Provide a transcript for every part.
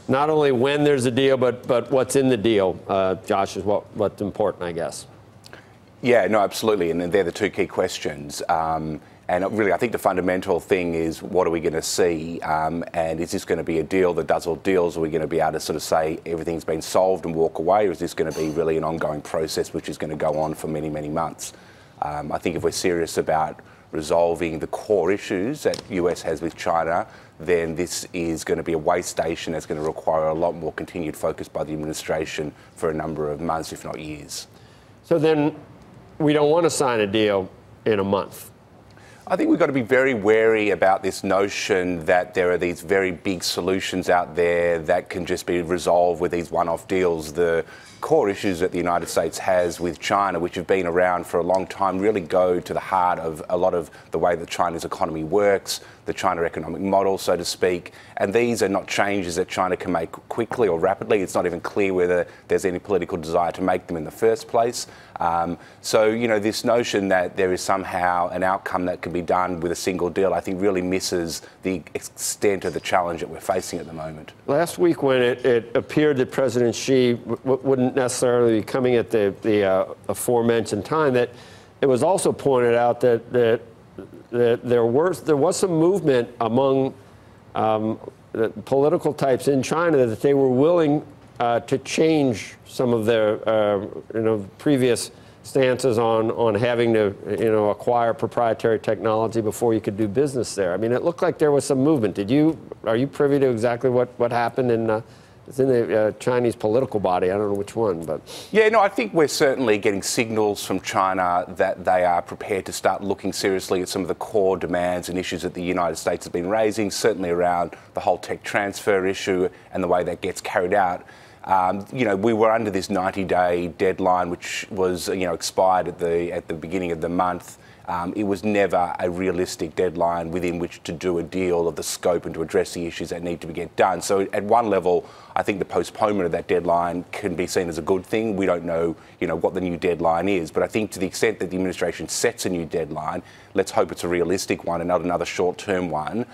not only when there's a deal, but what's in the deal, Josh, is what's important, I guess. Yeah, no, absolutely, and they're the two key questions. And really, I think the fundamental thing is, what are we going to see? And is this going to be a deal that does all deals? Are we going to be able to sort of say everything's been solved and walk away? Or is this going to be really an ongoing process which is going to go on for many, many months? I think if we're serious about resolving the core issues that US has with China, then this is going to be a way station that's going to require a lot more continued focus by the administration for a number of months, if not years. So then we don't want to sign a deal in a month. I think we've got to be very wary about this notion that there are these very big solutions out there that can just be resolved with these one-off deals. The core issues that the United States has with China, which have been around for a long time, really go to the heart of a lot of the way that China's economy works, the China economic model, so to speak. And these are not changes that China can make quickly or rapidly. It's not even clear whether there's any political desire to make them in the first place. So, you know, this notion that there is somehow an outcome that can be done with a single deal, I think really misses the extent of the challenge that we're facing at the moment. Last week, when it appeared that President Xi wouldn't necessarily be coming at the aforementioned time, that it was also pointed out that there was some movement among the political types in China that they were willing to change some of their previous stances on having to acquire proprietary technology before you could do business there. I mean, it looked like there was some movement. Are you privy to exactly what happened in? It's in the Chinese political body. I don't know which one, but... Yeah, no, I think we're certainly getting signals from China that they are prepared to start looking seriously at some of the core demands and issues that the United States has been raising, certainly around the whole tech transfer issue and the way that gets carried out. We were under this 90-day deadline, which was, expired at the beginning of the month. It was never a realistic deadline within which to do a deal of the scope and to address the issues that need to get done. So at one level, I think the postponement of that deadline can be seen as a good thing. We don't know, what the new deadline is. But I think to the extent that the administration sets a new deadline, let's hope it's a realistic one and not another short-term one,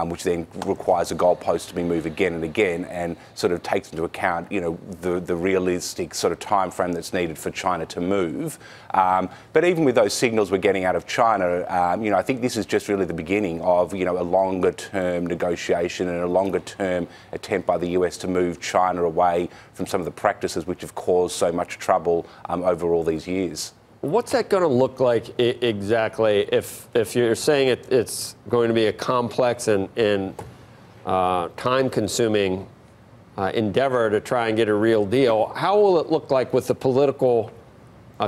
which then requires a goalpost to be moved again and again and sort of takes into account, the realistic sort of time frame that's needed for China to move. But even with those signals we're getting out of China, I think this is just really the beginning of, a longer-term negotiation and a longer-term attempt by the US to move China away from some of the practices which have caused so much trouble over all these years. What's that going to look like exactly if you're saying it's going to be a complex and time-consuming endeavor to try and get a real deal? How will it look like with the political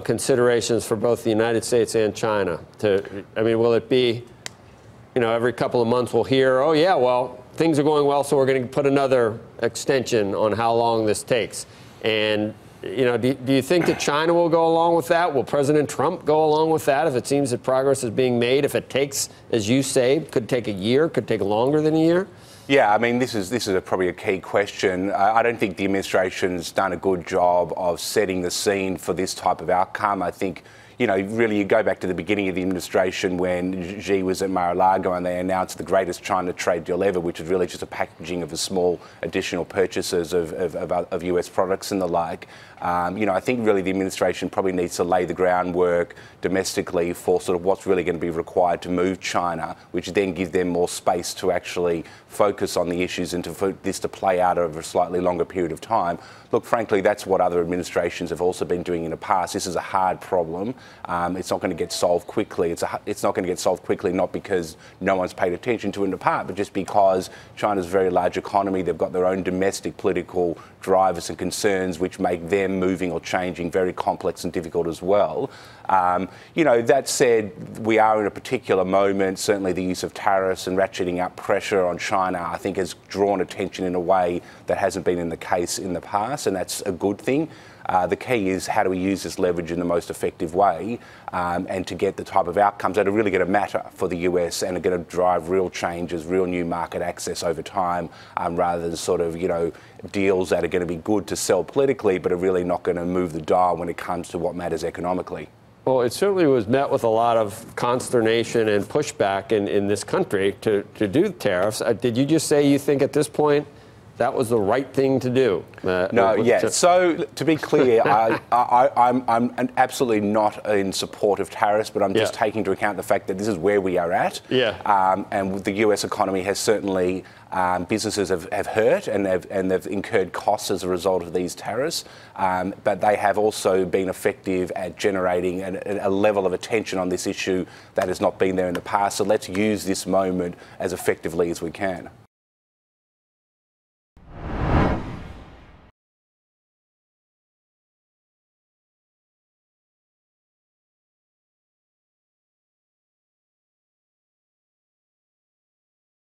considerations for both the United States and China? Will it be, every couple of months we'll hear, oh yeah, well, things are going well, so we're going to put another extension on how long this takes? And do you think that China will go along with that? Will President Trump go along with that if it seems that progress is being made? If it takes, as you say, could take a year, could take longer than a year? Yeah, I mean, this is probably a key question. I don't think the administration's done a good job of setting the scene for this type of outcome. I think, really you go back to the beginning of the administration when Xi was at Mar-a-Lago and they announced the greatest China trade deal ever, which was really just a packaging of a small additional purchases of US products and the like. I think really the administration probably needs to lay the groundwork domestically for sort of what's really going to be required to move China, which then gives them more space to actually focus on the issues and for this to play out over a slightly longer period of time. Look, frankly, that's what other administrations have also been doing in the past. This is a hard problem. It's not going to get solved quickly. It's not going to get solved quickly, not because no one's paid attention to it in the past, but just because China's a very large economy. They've got their own domestic political drivers and concerns which make them moving or changing very complex and difficult as well. That said, we are in a particular moment. Certainly the use of tariffs and ratcheting up pressure on China, I think, has drawn attention in a way that hasn't been in the case in the past, and that's a good thing. The key is how do we use this leverage in the most effective way and to get the type of outcomes that are really going to matter for the US and are going to drive real changes, real new market access over time, rather than sort of, deals that are going to be good to sell politically but are really not going to move the dial when it comes to what matters economically. Well, it certainly was met with a lot of consternation and pushback in this country to do tariffs. Did you just say you think at this point that was the right thing to do. So to be clear, I'm absolutely not in support of tariffs, but I'm just taking into account the fact that this is where we are at. And the US economy has certainly, businesses have hurt and they've incurred costs as a result of these tariffs, but they have also been effective at generating a level of attention on this issue that has not been there in the past. So let's use this moment as effectively as we can.